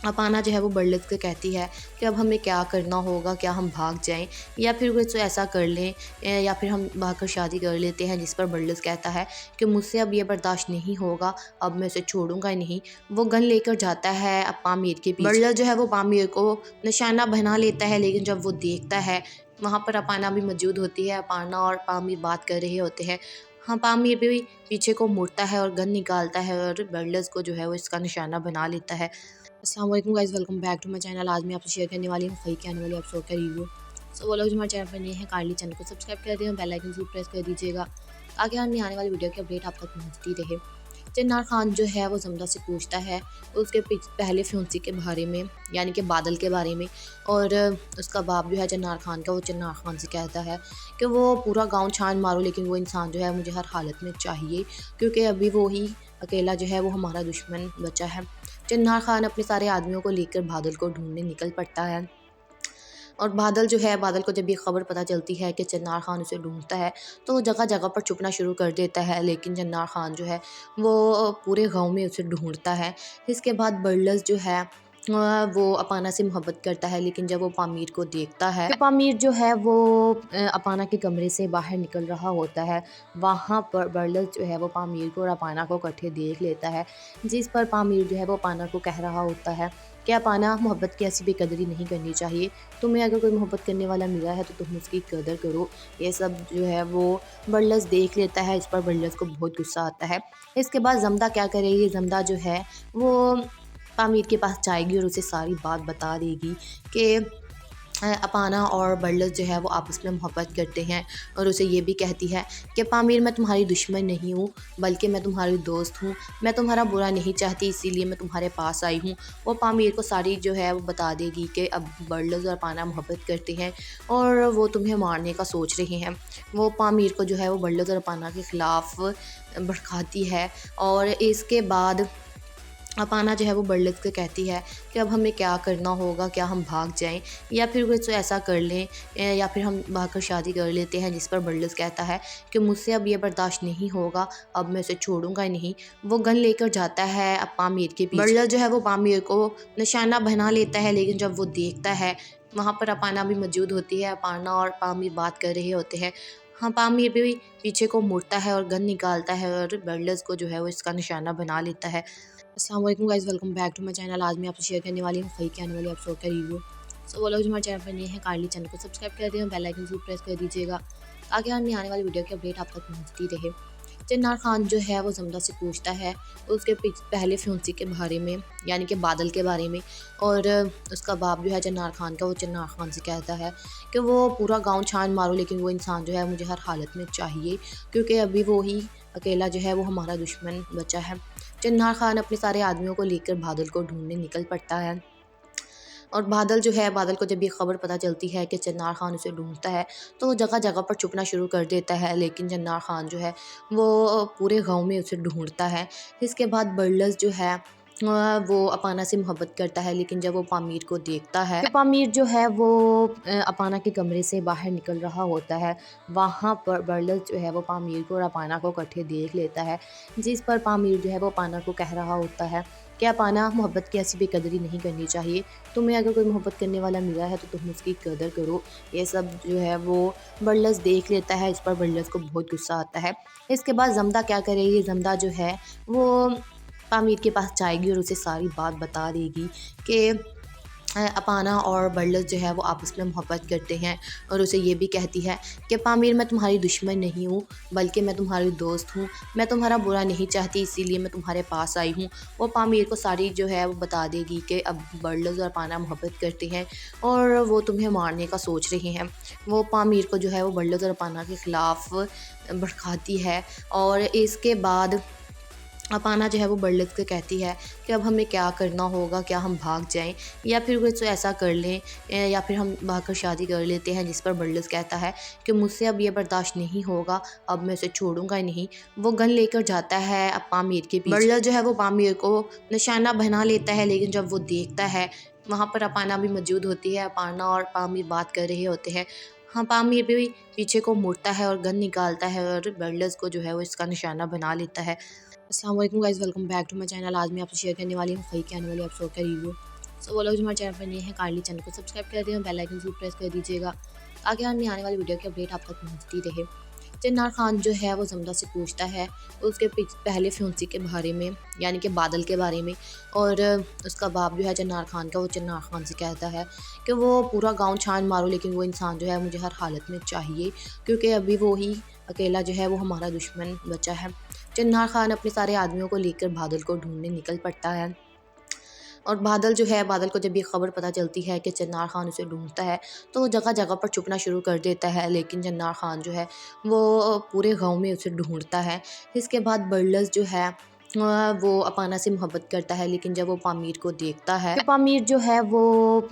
अपाना जो है वो बर्लिस को कहती है कि अब हमें क्या करना होगा, क्या हम भाग जाएं या फिर कुछ ऐसा कर लें, या फिर हम भागकर शादी कर लेते हैं। जिस पर बर्लिस कहता है कि मुझसे अब ये बर्दाश्त नहीं होगा, अब मैं उसे छोड़ूंगा ही नहीं। वो गन लेकर जाता है अब पामीर के पीछे। बर्लिस जो है वो पामीर को निशाना बना लेता है, लेकिन जब वो देखता है वहाँ पर अपाना भी मौजूद होती है। अपाना और पामीर बात कर रहे होते हैं। हाँ, पामीर भी पीछे को मुड़ता है और गन निकालता है और बर्लिस को जो है वो इसका निशाना बना लेता है। अस्सलाम वालेकुम guys, welcome back to my channel. आज मैं आपसे शेयर करने वाली हूँ फई के आने वाले एपिसोड का रिव्यू। सो वो लोग जो हमारे चैनल पर नए हैं, काइंडली चैनल को सब्सक्राइब कर दें, बेल आइकन जरूर प्रेस कर दीजिएगा ताकि आने आने वाली वीडियो की अपडेट आप तक पहुँचती रहे। जन्नार खान जो है वो जमदा से पूछता है उसके पहले फ्यूंसी के बारे में, यानी कि बादल के बारे में। और उसका बाप जो है जन्नार खान का, वो जन्नार खान से कहता है कि वो पूरा गांव छान मारो लेकिन वो इंसान जो है मुझे हर हालत में चाहिए, क्योंकि अभी वो ही अकेला जो है वो हमारा दुश्मन बचा है। जन्नार खान अपने सारे आदमियों को लेकर बादल को ढूंढने निकल पड़ता है। और बादल जो है, बादल को जब ये खबर पता चलती है कि जन्नार खान उसे ढूंढता है तो वो जगह जगह पर छुपना शुरू कर देता है। लेकिन जन्नार खान जो है वो पूरे गांव में उसे ढूंढता है। इसके बाद बर्लस जो है वो अपाना से मोहब्बत करता है, लेकिन जब वो पामीर को देखता है तो पामीर जो है वो अपाना के कमरे से बाहर निकल रहा होता है। वहाँ पर बर्लस जो है वो पामीर को और अपाना को इकट्ठे देख लेता है। जिस पर पामीर जो है वो अपाना को कह रहा होता है कि अपाना, मोहब्बत की ऐसी बेकदरी नहीं करनी चाहिए। तुम्हें अगर कोई मोहब्बत करने वाला मिला है तो तुम उसकी कदर करो। ये सब जो है वो बर्लस देख लेता है। इस पर बर्लस को बहुत गुस्सा आता है। इसके बाद जमदा क्या करेगी, जमदा जो है वो पामीर के पास जाएगी और उसे सारी बात बता देगी कि अपाना और बर्लस जो है वो आपस में मोहब्बत करते हैं। और उसे ये भी कहती है कि पामीर, मैं तुम्हारी दुश्मन नहीं हूँ बल्कि मैं तुम्हारी दोस्त हूँ। मैं तुम्हारा बुरा नहीं चाहती, इसीलिए मैं तुम्हारे पास आई हूँ। वो पामीर को सारी जो है वो बता देगी कि अब बर्लस और अपाना मोहब्बत करते हैं और वो तुम्हें मारने का सोच रहे हैं। वो पामीर को जो है वो बर्लस और अपाना के ख़िलाफ़ भड़काती है। और इसके बाद अपाना जो है वो बर्लिस को कहती है कि अब हमें क्या करना होगा, क्या हम भाग जाएं या फिर कुछ ऐसा कर लें, या फिर हम भागकर शादी कर लेते हैं। जिस पर बर्लिस कहता है कि मुझसे अब ये बर्दाश्त नहीं होगा, अब मैं उसे छोड़ूंगा ही नहीं। वो गन लेकर जाता है अब पामीर के पीछे। बर्लिस जो है वो पामीर को निशाना बना लेता है, लेकिन जब वो देखता है वहाँ पर अपाना भी मौजूद होती है। अपाना और पामीर बात कर रहे होते हैं। हाँ, पामीर भी पीछे को मुड़ता है और गन निकालता है और बर्लस को जो है वो इसका निशाना बना लेता है। अस्सलाम वालेकुम guys, welcome back to my channel. आज मैं आपसे शेयर करने वाली हूँ फई के आने वाले एपिसोड का रिव्यू। सो वो लोग जो हमारे चैनल पर नए हैं काइंडली चैनल को सब्सक्राइब कर दें और बेल आइकन जरूर प्रेस कर दीजिएगा ताकि हमारी आने वाली वीडियो की अपडेट आप तक पहुंचती रहे। जन्नार खान जो है वो जमदा से पूछता है उसके पहले फ्यूंसी के बारे में, यानी कि बादल के बारे में। और उसका बाप जो है जन्नार खान का, वो जन्नार खान से कहता है कि वो पूरा गांव छान मारो लेकिन वो इंसान जो है मुझे हर हालत में चाहिए, क्योंकि अभी वो ही अकेला जो है वो हमारा दुश्मन बचा है। जन्नार खान अपने सारे आदमियों को लेकर बादल को ढूंढने निकल पड़ता है। और बादल जो है, बादल को जब ये खबर पता चलती है कि जन्नार खान उसे ढूंढता है तो वो जगह जगह पर छुपना शुरू कर देता है, लेकिन जन्नार खान जो है वो पूरे गांव में उसे ढूंढता है। इसके बाद बर्लस जो है वो अपाना से मोहब्बत करता है, लेकिन जब वो पामीर को देखता है कि पामीर जो है वो अपाना के कमरे से बाहर निकल रहा होता है, वहाँ पर बर्लस जो है वो पामीर को और अपाना को इकट्ठे देख लेता है। जिस पर पामीर जो है वो अपाना को कह रहा होता है कि अपाना, मोहब्बत की ऐसी बेकदरी नहीं करनी चाहिए। तुम्हें अगर कोई मोहब्बत करने वाला मिला है तो तुम उसकी कदर करो। ये सब जो है वो बर्लस देख लेता है। इस पर बर्लस को बहुत गुस्सा आता है। इसके बाद जमदा क्या करेगी, जमदा जो है वो पामीर के पास जाएगी और उसे सारी बात बता देगी कि अपाना और बर्लस जो है वो आपस में मोहब्बत करते हैं। और उसे ये भी कहती है कि पामीर, मैं तुम्हारी दुश्मन नहीं हूँ बल्कि मैं तुम्हारी दोस्त हूँ। मैं तुम्हारा बुरा नहीं चाहती, इसीलिए मैं तुम्हारे पास आई हूँ। वो पामीर को सारी जो है वो बता देगी कि अब बर्लस और अपाना मोहब्बत करते हैं और वो तुम्हें मारने का सोच रहे हैं। वो पामीर को जो है वो बर्लस और अपाना के ख़िलाफ़ भड़काती है। और इसके बाद अपाना जो है वो बर्लस को कहती है कि अब हमें क्या करना होगा, क्या हम भाग जाएं या फिर कुछ ऐसा कर लें, या फिर हम भागकर शादी कर लेते हैं। जिस पर बर्लस कहता है कि मुझसे अब ये बर्दाश्त नहीं होगा, अब मैं उसे छोड़ूंगा ही नहीं। वो गन लेकर जाता है अब पामीर के पीछे। बर्लस जो है वो पामीर को निशाना बना लेता है, लेकिन जब वो देखता है वहाँ पर अपाना भी मौजूद होती है। अपाना और पामीर बात कर रहे होते हैं। हाँ, पामीर भी पीछे को मुड़ता है और गन निकालता है और बर्लस को जो है वो इसका निशाना बना लेता है। अस्सलाम वालेकुम guys, welcome back to my channel. आज मैं आपसे शेयर करने वाली हूँ फई के आने वाले एपिसोड का रिव्यू। सो वो लोग जो हमारे चैनल पर नए हैं काइंडली चैनल को सब्सक्राइब कर दें और बेल आइकन जरूर प्रेस कर दीजिएगा ताकि हमारी आने वाली वीडियो की अपडेट आप तक पहुंचती रहे। जन्नार खान जो है वो जमदा से पूछता है उसके पहले फ्यूंसी के बारे में, यानी कि बादल के बारे में। और उसका बाप जो है जन्नार खान का, वो जन्नार खान से कहता है कि वो पूरा गांव छान मारो लेकिन वो इंसान जो है मुझे हर हालत में चाहिए, क्योंकि अभी वो ही अकेला जो है वो हमारा दुश्मन बचा है। जन्नार खान अपने सारे आदमियों को लेकर बादल को ढूंढने निकल पड़ता है। और बादल जो है, बादल को जब ये खबर पता चलती है कि जन्नार खान उसे ढूंढता है तो वो जगह जगह पर छुपना शुरू कर देता है, लेकिन जन्नार खान जो है वो पूरे गांव में उसे ढूंढता है। इसके बाद बर्लस जो है वो अपाना से मोहब्बत करता है, लेकिन जब वो पामीर को देखता है तो पामीर जो है वो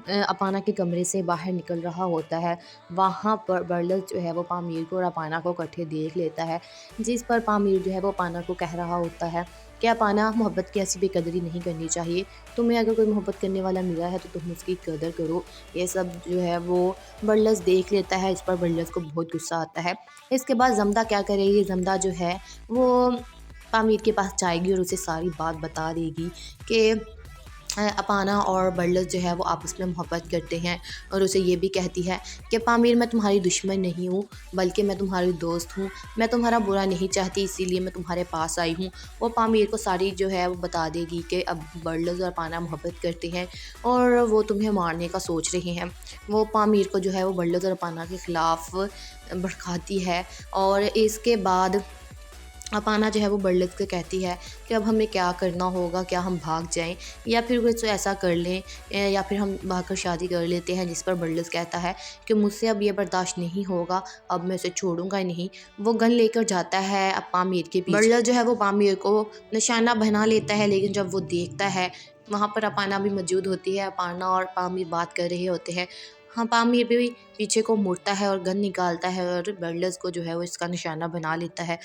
अपाना के कमरे से बाहर निकल रहा होता है, वहाँ पर बर्लस जो है वो पामीर को और अपाना को इकट्ठे देख लेता है। जिस पर पामीर जो है वो अपाना को कह रहा होता है कि अपाना, मोहब्बत की ऐसी बेकदरी नहीं करनी चाहिए। तुम्हें अगर कोई मोहब्बत करने वाला मिला है तो तुम उसकी कदर करो। ये सब जो है वो बर्लस देख लेता है। इस पर बर्लस को बहुत गुस्सा आता है। इसके बाद जमदा क्या करेगी, जमदा जो है वो पामीर के पास जाएगी और उसे सारी बात बता देगी कि अपाना और बर्लस जो है वो आपस में मोहब्बत करते हैं। और उसे ये भी कहती है कि पामीर, मैं तुम्हारी दुश्मन नहीं हूँ बल्कि मैं तुम्हारी दोस्त हूँ। मैं तुम्हारा बुरा नहीं चाहती, इसीलिए मैं तुम्हारे पास आई हूँ। वो पामीर को सारी जो है वो बता देगी कि अब बर्लस और अपाना मोहब्बत करते हैं और वो तुम्हें मारने का सोच रहे हैं। वो पामीर को जो है वो बर्लस और अपाना के ख़िलाफ़ भड़काती है। और इसके बाद अपाना जो है वो बर्लस को कहती है कि अब हमें क्या करना होगा, क्या हम भाग जाएं या फिर कुछ ऐसा कर लें, या फिर हम भागकर शादी कर लेते हैं। जिस पर बर्लस कहता है कि मुझसे अब ये बर्दाश्त नहीं होगा, अब मैं उसे छोड़ूंगा ही नहीं। वो गन लेकर जाता है अब पामीर के पीछे। बर्लस जो है वो पामीर को निशाना बना लेता है, लेकिन जब वो देखता है वहाँ पर अपाना भी मौजूद होती है। अपाना और पामीर बात कर रहे होते हैं। हाँ, पामीर भी पीछे को मुड़ता है और गन निकालता है और बर्लस को जो है वो इसका निशाना बना लेता है।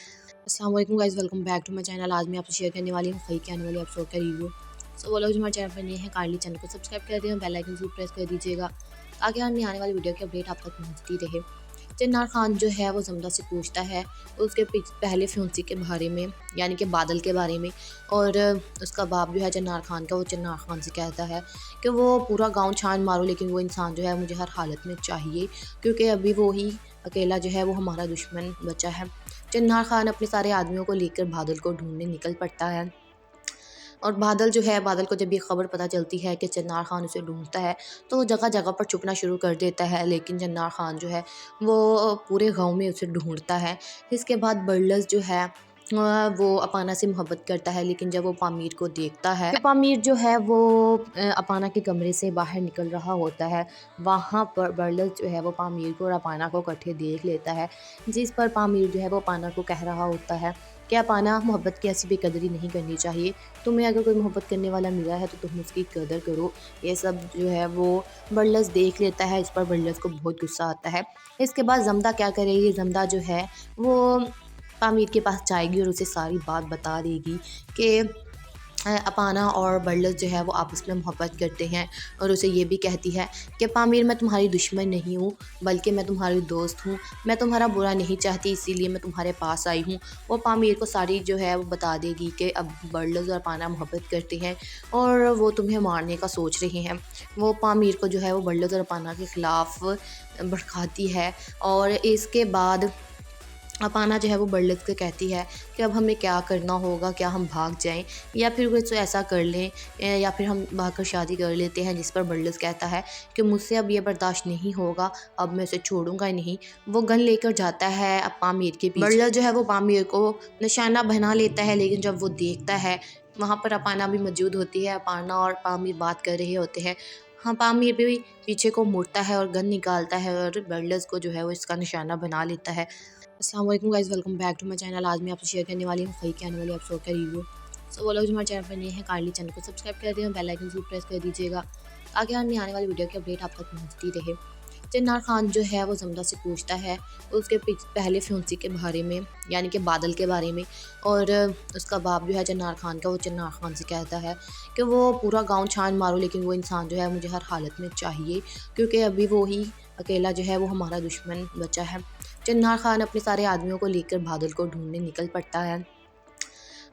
अस्सलाम वालेकुम guys, welcome back to my channel. आज मैं आपसे शेयर करने वाली हूँ फई के आने वाले एपिसोड का रिव्यू। सो वो लोग जो हमारे चैनल पर नए हैं काइंडली चैनल को सब्सक्राइब कर दें और बेल आइकन जरूर प्रेस कर दीजिएगा ताकि हमारी आने वाली वीडियो की अपडेट आप तक पहुंचती रहे। जन्नार खान जो है वो जमदा से पूछता है उसके पहले फ्यूंसी के बारे में, यानी कि बादल के बारे में। और उसका बाप जो है जन्नार खान का, वो जन्नार खान से कहता है कि वो पूरा गांव छान मारो लेकिन वो इंसान जो है मुझे हर हालत में चाहिए, क्योंकि अभी वो ही अकेला जो है वो हमारा दुश्मन बचा है। जन्नार खान अपने सारे आदमियों को लेकर बादल को ढूंढने निकल पड़ता है। और बादल को जब ये खबर पता चलती है कि जन्नार खान उसे ढूंढता है, तो वो जगह जगह पर छुपना शुरू कर देता है। लेकिन जन्नार खान जो है वो पूरे गांव में उसे ढूंढता है। इसके बाद बर्लस जो है वो अपाना से मोहब्बत करता है। लेकिन जब वो पामीर को देखता है कि पामीर जो है वो अपाना के कमरे से बाहर निकल रहा होता है, वहाँ पर बर्लस जो है वो पामीर को और अपाना को इकट्ठे देख लेता है। जिस पर पामीर जो है वो अपाना को कह रहा होता है कि अपाना, मोहब्बत की ऐसी बेकदरी नहीं करनी चाहिए। तुम्हें अगर कोई मोहब्बत करने वाला मिला है तो तुम उसकी कदर करो। ये सब जो है वो बर्लस देख लेता है। इस पर बर्लस को बहुत गुस्सा आता है। इसके बाद जमदा क्या करेगी, जमदा जो है वो पामीर के पास जाएगी और उसे सारी बात बता देगी कि अपाना और बर्लस जो है वो आपस में मोहब्बत करते हैं। और उसे ये भी कहती है कि पामीर, मैं तुम्हारी दुश्मन नहीं हूँ, बल्कि मैं तुम्हारी दोस्त हूँ। मैं तुम्हारा बुरा नहीं चाहती, इसीलिए मैं तुम्हारे पास आई हूँ। वो पामीर को सारी जो है वो बता देगी कि अब बर्लस और अपाना मोहब्बत करते हैं और वो तुम्हें मारने का सोच रहे हैं। वो पामीर को जो है वो बर्लस और अपाना के ख़िलाफ़ भड़काती है। और इसके बाद अपाना जो है वो बर्लस से कहती है कि अब हमें क्या करना होगा, क्या हम भाग जाएं या फिर कुछ ऐसा कर लें, या फिर हम भागकर शादी कर लेते हैं। जिस पर बर्लस कहता है कि मुझसे अब ये बर्दाश्त नहीं होगा, अब मैं उसे छोड़ूंगा ही नहीं। वो गन लेकर जाता है अब पामीर के पीछे। बर्लस जो है वो पामीर को निशाना बना लेता है। लेकिन जब वो देखता है वहाँ पर अपाना भी मौजूद होती है, अपाना और पामीर बात कर रहे होते हैं। हाँ, पामीर भी पीछे को मुड़ता है और गन निकालता है और बर्लस को जो है वो इसका निशाना बना लेता है। अस्सलाम वालेकुम guys, welcome back to my channel. आज मैं आपसे शेयर करने वाली हूँ फई के आने वाले एपिसोड का रिव्यू। सो वो लोग जो हमारे चैनल पर नए हैं, काइंडली चैनल को सब्सक्राइब कर दें, बेल आइकन जरूर प्रेस कर दीजिएगा ताकि हमें आने वाली वीडियो की अपडेट आप तक पहुँचती रहे। जन्नार खान जो है वो जमदा से पूछता है उसके पहले फ्यूंसी के बारे में, यानी कि बादल के बारे में। और उसका बाप जो है जन्नार खान का, वो जन्नार खान से कहता है कि वो पूरा गांव छान मारो, लेकिन वो इंसान जो है मुझे हर हालत में चाहिए, क्योंकि अभी वो ही अकेला जो है वो हमारा दुश्मन बचा है। जन्नार खान अपने सारे आदमियों को लेकर बादल को ढूंढने निकल पड़ता है।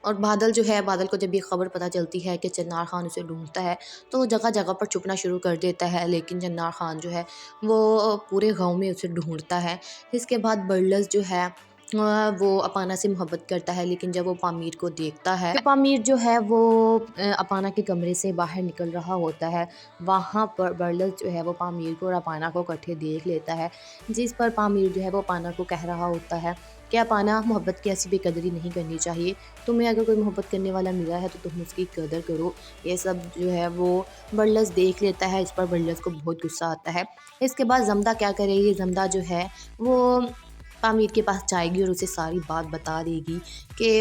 और बादल को जब ये खबर पता चलती है कि जन्नार खान उसे ढूंढता है, तो वो जगह जगह पर छुपना शुरू कर देता है। लेकिन जन्नार खान जो है वो पूरे गांव में उसे ढूंढता है। इसके बाद बर्लस जो है वो अपाना से मोहब्बत करता है। लेकिन जब वो पामीर को देखता है कि पामीर जो है वो अपाना के कमरे से बाहर निकल रहा होता है, वहाँ पर बर्लस जो है वो पामीर को और अपाना को इकट्ठे देख लेता है। जिस पर पामीर जो है वो अपाना को कह रहा होता है कि अपाना, मोहब्बत की ऐसी बेकदरी नहीं करनी चाहिए। तुम्हें अगर कोई मोहब्बत करने वाला मिला है तो तुम उसकी कदर करो। ये सब जो है वो बर्लस देख लेता है। इस पर बर्लस को बहुत गुस्सा आता है। इसके बाद जमदा क्या करेगी, जमदा जो है वो पामीर के पास जाएगी और उसे सारी बात बता देगी कि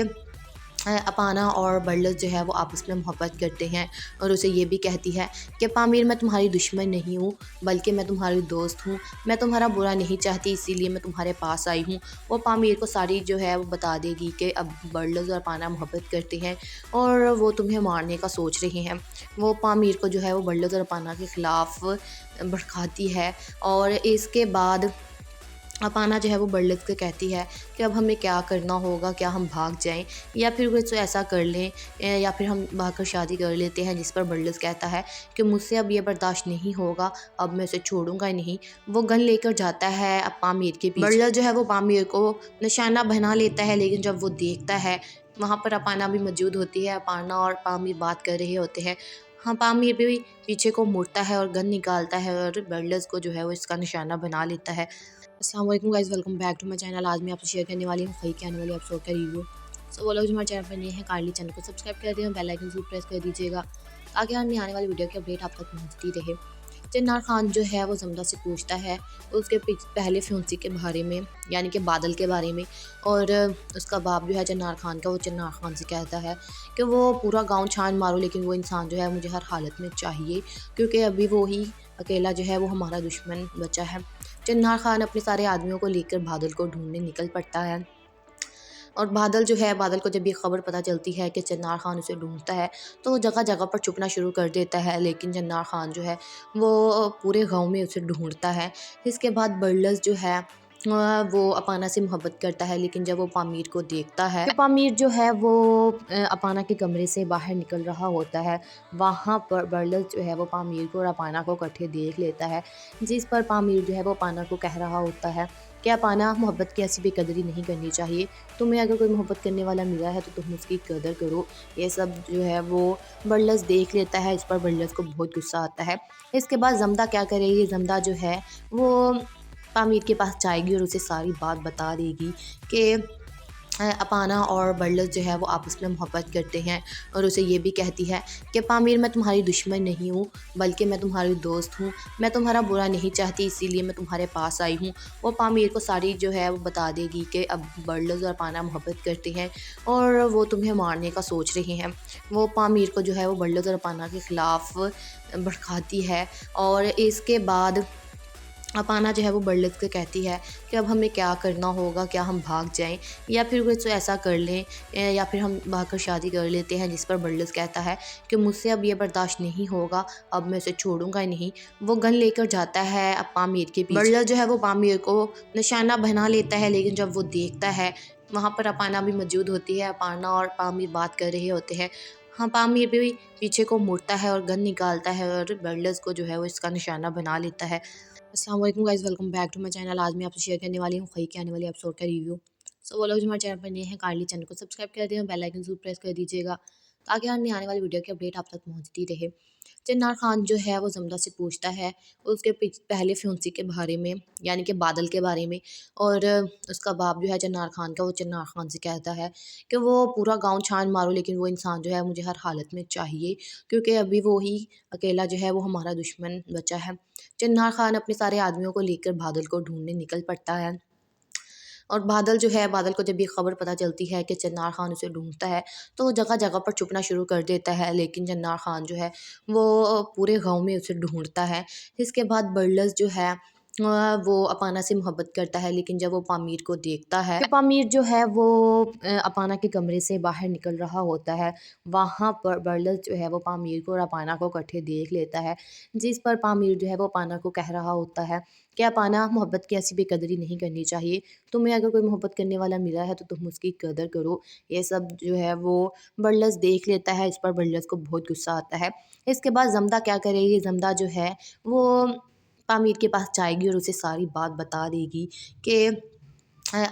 अपाना और बर्लस जो है वो आपस में मोहब्बत करते हैं। और उसे ये भी कहती है कि पामीर, मैं तुम्हारी दुश्मन नहीं हूँ, बल्कि मैं तुम्हारी दोस्त हूँ। मैं तुम्हारा बुरा नहीं चाहती, इसीलिए मैं तुम्हारे पास आई हूँ। वो पामीर को सारी जो है वो बता देगी कि अब बर्लस और अपाना मोहब्बत करते हैं और वो तुम्हें मारने का सोच रहे हैं। वो पामीर को जो है वो बर्लस और अपाना के ख़िलाफ़ भड़काती है। और इसके बाद अपाना जो है वो बर्लस से कहती है कि अब हमें क्या करना होगा, क्या हम भाग जाएं या फिर कुछ ऐसा कर लें, या फिर हम भागकर शादी कर लेते हैं। जिस पर बर्लस कहता है कि मुझसे अब ये बर्दाश्त नहीं होगा, अब मैं उसे छोड़ूंगा ही नहीं। वो गन लेकर जाता है अब पामीर के पीछे। बर्लस जो है वो पामीर को निशाना बना लेता है। लेकिन जब वो देखता है वहाँ पर अपाना भी मौजूद होती है, अपाना और पामीर बात कर रहे होते हैं। हाँ, पामीर भी पीछे को मुड़ता है और गन निकालता है और बर्लस को जो है वो इसका निशाना बना लेता है। अस्सलाम वालेकुम guys, welcome back to my channel. आज मैं आपसे शेयर करने वाली हूँ फई के आने वाले एपिसोड का रिव्यू। सो वो लोग जो हमारे चैनल पर नए हैं, काइंडली चैनल को सब्सक्राइब कर दें, बेल आइकन जरूर प्रेस कर दीजिएगा ताकि हमें आने वाली वीडियो की अपडेट आप तक पहुँचती रहे। जन्नार खान जो है वो जमदा से पूछता है उसके पहले फ्यूंसी के बारे में, यानी कि बादल के बारे में। और उसका बाप जो है जन्नार खान का, वो जन्नार खान से कहता है कि वो पूरा गांव छान मारो, लेकिन वो इंसान जो है मुझे हर हालत में चाहिए, क्योंकि अभी वो ही अकेला जो है वो हमारा दुश्मन बचा है। जन्नार खान अपने सारे आदमियों को लेकर बादल को ढूंढने निकल पड़ता है। और बादल को जब ये खबर पता चलती है कि जन्नार खान उसे ढूंढता है, तो वो जगह जगह पर छुपना शुरू कर देता है। लेकिन जन्नार खान जो है वो पूरे गांव में उसे ढूंढता है। इसके बाद बर्लस जो है वो अपाना से मोहब्बत करता है, लेकिन जब वो पामीर को देखता है तो पामीर जो है वो अपाना के कमरे से बाहर निकल रहा होता है। वहाँ पर बर्लस जो है वो पामीर को और अपाना को इकट्ठे देख लेता है, जिस पर पामीर जो है वो अपाना को कह रहा होता है कि अपाना, मोहब्बत की ऐसी बेकदरी नहीं करनी चाहिए। तुम्हें अगर कोई मोहब्बत करने वाला मिला है तो तुम उसकी कदर करो। ये सब जो है वो बर्लस देख लेता है। इस पर बर्लस को बहुत गुस्सा आता है। इसके बाद जमदा क्या करेगी, जमदा जो है वो पामीर के पास जाएगी और उसे सारी बात बता देगी कि अपाना और बर्लस जो है वो आपस में मोहब्बत करते हैं, और उसे ये भी कहती है कि पामीर, मैं तुम्हारी दुश्मन नहीं हूँ, बल्कि मैं तुम्हारी दोस्त हूँ। मैं तुम्हारा बुरा नहीं चाहती, इसीलिए मैं तुम्हारे पास आई हूँ। वो पामीर को सारी जो है वो बता देगी कि अब बर्लस और अपाना मोहब्बत करते हैं और वो तुम्हें मारने का सोच रहे हैं। वो पामीर को जो है वो बर्लस और अपाना के ख़िलाफ़ भड़काती है, और इसके बाद अपाना जो है वो बर्लस को कहती है कि अब हमें क्या करना होगा, क्या हम भाग जाएं या फिर कुछ ऐसा कर लें, या फिर हम भागकर शादी कर लेते हैं। जिस पर बर्लस कहता है कि मुझसे अब ये बर्दाश्त नहीं होगा, अब मैं उसे छोड़ूंगा ही नहीं। वो गन लेकर जाता है अब पामीर के पीछे। बर्लस जो है वो पामीर को निशाना बना लेता है, लेकिन जब वो देखता है वहाँ पर अपाना भी मौजूद होती है। अपाना और पामीर बात कर रहे होते हैं। हाँ, पामीर भी पीछे को मुड़ता है और गन निकालता है और बर्लस को जो है वो इसका निशाना बना लेता है। अस्सलाम वालेकुम guys, welcome back to my channel. आज मैं आपसे शेयर करने वाली हूँ खई के आने वाले एपिसोड का रिव्यू। सो वो लोग जो हमारे चैनल पर नए हैं, काइंडली चैनल को सब्सक्राइब कर दें और बेल आइकन जरूर प्रेस कर दीजिएगा, ताकि हमारी आने वाली वीडियो की अपडेट आप तक पहुँचती रहे। चिन्नार खान जो है वो जमदा से पूछता है उसके पहले फ्यूंसी के बारे में, यानी कि बादल के बारे में। और उसका बाप जो है चिन्नार खान का, वो चिन्नार खान से कहता है कि वो पूरा गांव छान मारो, लेकिन वो इंसान जो है मुझे हर हालत में चाहिए, क्योंकि अभी वो ही अकेला जो है वो हमारा दुश्मन बचा है। चिन्नार खान अपने सारे आदमियों को लेकर बादल को ढूंढने निकल पड़ता है, और बादल जो है, बादल को जब ये खबर पता चलती है कि चिन्नार खान उसे ढूंढता है, तो वो जगह जगह पर छुपना शुरू कर देता है। लेकिन चिन्नार खान जो है वो पूरे गांव में उसे ढूंढता है। इसके बाद बर्लस जो है वो अपाना से मोहब्बत करता है, लेकिन जब वो पामीर को देखता है कि पामीर जो है वो अपाना के कमरे से बाहर निकल रहा होता है। वहाँ पर बर्लस जो है वो पामीर को और अपाना को इकट्ठे देख लेता है, जिस पर पामीर जो है वो अपाना को कह रहा होता है कि अपाना, मोहब्बत की ऐसी बेकदरी नहीं करनी चाहिए। तुम्हें अगर कोई मोहब्बत करने वाला मिला है तो तुम उसकी कदर करो। ये सब जो है वो बर्लस देख लेता है। इस पर बर्लस को बहुत गुस्सा आता है। इसके बाद जमदा क्या करेगी, जमदा जो है वो पामीर के पास जाएगी और उसे सारी बात बता देगी कि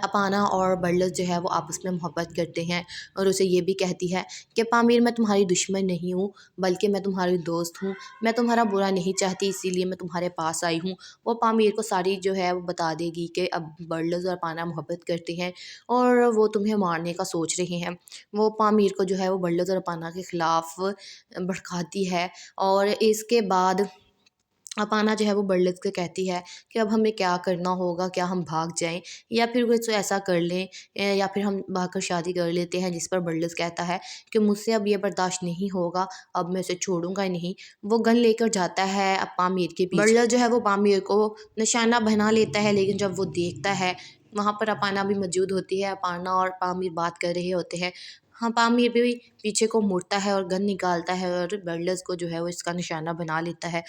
अपाना और बर्लस जो है वो आपस में मोहब्बत करते हैं, और उसे ये भी कहती है कि पामीर, मैं तुम्हारी दुश्मन नहीं हूँ, बल्कि मैं तुम्हारी दोस्त हूँ। मैं तुम्हारा बुरा नहीं चाहती, इसीलिए मैं तुम्हारे पास आई हूँ। वो पामीर को सारी जो है वो बता देगी कि अब बर्लस और अपाना मोहब्बत करते हैं और वो तुम्हें मारने का सोच रहे हैं। वो पामीर को जो है वो बर्लस और अपाना के ख़िलाफ़ भड़काती है, और इसके बाद अपाना जो है वो बर्लस को कहती है कि अब हमें क्या करना होगा, क्या हम भाग जाएं या फिर कुछ ऐसा कर लें, या फिर हम भागकर शादी कर लेते हैं। जिस पर बर्लस कहता है कि मुझसे अब ये बर्दाश्त नहीं होगा, अब मैं उसे छोड़ूंगा ही नहीं। वो गन लेकर जाता है अब पामीर के पीछे। बर्लस जो है वो पामीर को निशाना बना लेता है, लेकिन जब वो देखता है वहाँ पर अपाना भी मौजूद होती है। अपाना और पामीर बात कर रहे होते हैं। हाँ, पामीर भी पीछे को मुड़ता है और गन निकालता है, और बर्लस को जो है वो इसका निशाना बना लेता है।